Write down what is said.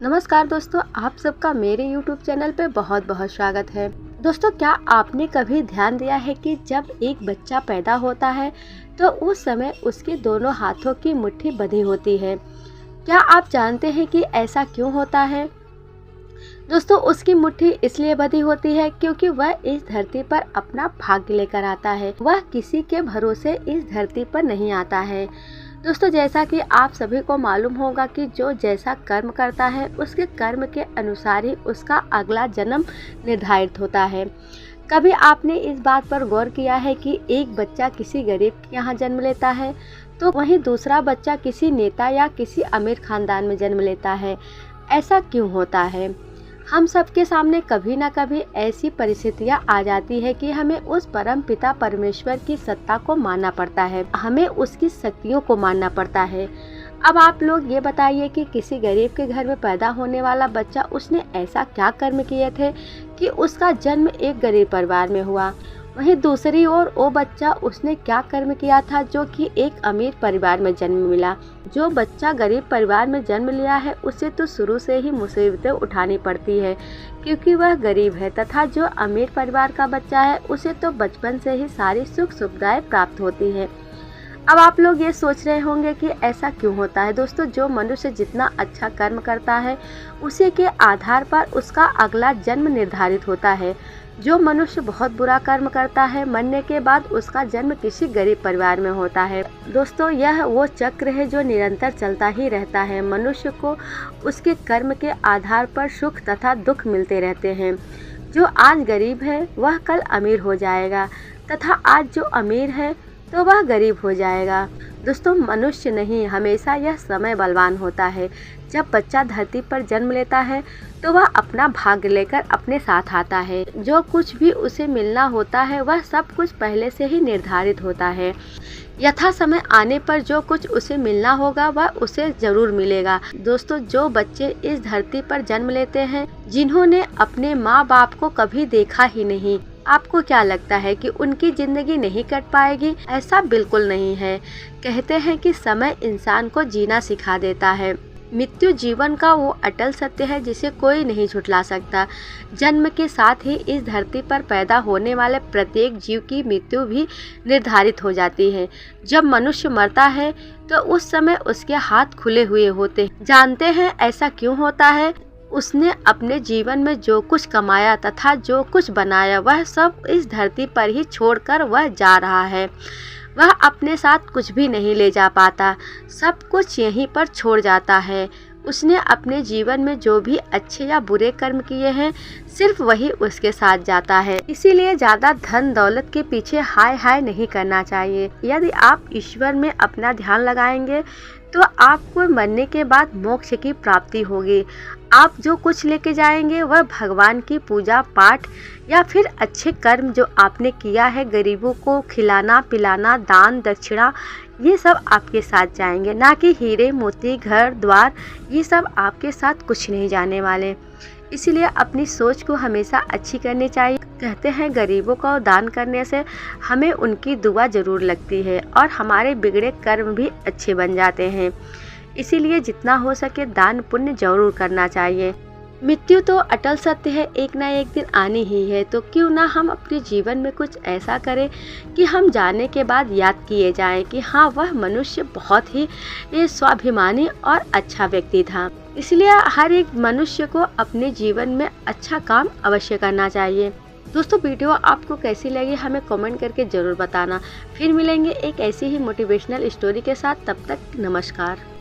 नमस्कार दोस्तों, आप सबका मेरे YouTube चैनल पे बहुत बहुत स्वागत है। दोस्तों, क्या आपने कभी ध्यान दिया है कि जब एक बच्चा पैदा होता है तो उस समय उसके दोनों हाथों की मुट्ठी बंधी होती है। क्या आप जानते हैं कि ऐसा क्यों होता है? दोस्तों, उसकी मुट्ठी इसलिए बंधी होती है क्योंकि वह इस धरती पर अपना भाग्य लेकर आता है। वह किसी के भरोसे इस धरती पर नहीं आता है। दोस्तों, जैसा कि आप सभी को मालूम होगा कि जो जैसा कर्म करता है उसके कर्म के अनुसार ही उसका अगला जन्म निर्धारित होता है। कभी आपने इस बात पर गौर किया है कि एक बच्चा किसी गरीब के यहाँ जन्म लेता है तो वहीं दूसरा बच्चा किसी नेता या किसी अमीर खानदान में जन्म लेता है? ऐसा क्यों होता है? हम सबके सामने कभी ना कभी ऐसी परिस्थितियाँ आ जाती है कि हमें उस परम पिता परमेश्वर की सत्ता को मानना पड़ता है, हमें उसकी शक्तियों को मानना पड़ता है। अब आप लोग ये बताइए कि किसी गरीब के घर में पैदा होने वाला बच्चा उसने ऐसा क्या कर्म किए थे कि उसका जन्म एक गरीब परिवार में हुआ। वहीं दूसरी ओर वो बच्चा उसने क्या कर्म किया था जो कि एक अमीर परिवार में जन्म मिला। जो बच्चा गरीब परिवार में जन्म लिया है उसे तो शुरू से ही मुसीबतें उठानी पड़ती है क्योंकि वह गरीब है, तथा जो अमीर परिवार का बच्चा है उसे तो बचपन से ही सारी सुख सुविधाएं प्राप्त होती है। अब आप लोग ये सोच रहे होंगे कि ऐसा क्यों होता है। दोस्तों, जो मनुष्य जितना अच्छा कर्म करता है उसी के आधार पर उसका अगला जन्म निर्धारित होता है। जो मनुष्य बहुत बुरा कर्म करता है मरने के बाद उसका जन्म किसी गरीब परिवार में होता है। दोस्तों, यह वो चक्र है जो निरंतर चलता ही रहता है। मनुष्य को उसके कर्म के आधार पर सुख तथा दुख मिलते रहते हैं। जो आज गरीब है वह कल अमीर हो जाएगा तथा आज जो अमीर है तो वह गरीब हो जाएगा। दोस्तों, मनुष्य नहीं, हमेशा यह समय बलवान होता है। जब बच्चा धरती पर जन्म लेता है तो वह अपना भाग्य लेकर अपने साथ आता है। जो कुछ भी उसे मिलना होता है वह सब कुछ पहले से ही निर्धारित होता है। यथा समय आने पर जो कुछ उसे मिलना होगा वह उसे जरूर मिलेगा। दोस्तों, जो बच्चे इस धरती पर जन्म लेते हैं जिन्होंने अपने माँ बाप को कभी देखा ही नहीं, आपको क्या लगता है कि उनकी जिंदगी नहीं कट पाएगी? ऐसा बिल्कुल नहीं है। कहते हैं कि समय इंसान को जीना सिखा देता है। मृत्यु जीवन का वो अटल सत्य है जिसे कोई नहीं झुठला सकता। जन्म के साथ ही इस धरती पर पैदा होने वाले प्रत्येक जीव की मृत्यु भी निर्धारित हो जाती है। जब मनुष्य मरता है तो उस समय उसके हाथ खुले हुए होते हैं। जानते हैं ऐसा क्यों होता है? उसने अपने जीवन में जो कुछ कमाया तथा जो कुछ बनाया वह सब इस धरती पर ही छोड़कर वह जा रहा है। वह अपने साथ कुछ भी नहीं ले जा पाता, सब कुछ यहीं पर छोड़ जाता है। उसने अपने जीवन में जो भी अच्छे या बुरे कर्म किए हैं सिर्फ वही उसके साथ जाता है। इसीलिए ज़्यादा धन दौलत के पीछे हाय हाय नहीं करना चाहिए। यदि आप ईश्वर में अपना ध्यान लगाएंगे तो आपको मरने के बाद मोक्ष की प्राप्ति होगी। आप जो कुछ लेके जाएंगे वह भगवान की पूजा पाठ या फिर अच्छे कर्म जो आपने किया है, गरीबों को खिलाना पिलाना, दान दक्षिणा, ये सब आपके साथ जाएंगे, ना कि हीरे मोती घर द्वार। ये सब आपके साथ कुछ नहीं जाने वाले। इसलिए अपनी सोच को हमेशा अच्छी करनी चाहिए। कहते हैं गरीबों को दान करने से हमें उनकी दुआ जरूर लगती है और हमारे बिगड़े कर्म भी अच्छे बन जाते हैं। इसीलिए जितना हो सके दान पुण्य जरूर करना चाहिए। मृत्यु तो अटल सत्य है, एक ना एक दिन आनी ही है, तो क्यों ना हम अपने जीवन में कुछ ऐसा करें कि हम जाने के बाद याद किए जाएं कि हाँ, वह मनुष्य बहुत ही स्वाभिमानी और अच्छा व्यक्ति था। इसलिए हर एक मनुष्य को अपने जीवन में अच्छा काम अवश्य करना चाहिए। दोस्तों, वीडियो आपको कैसी लगी हमें कमेंट करके ज़रूर बताना। फिर मिलेंगे एक ऐसी ही मोटिवेशनल स्टोरी के साथ। तब तक नमस्कार।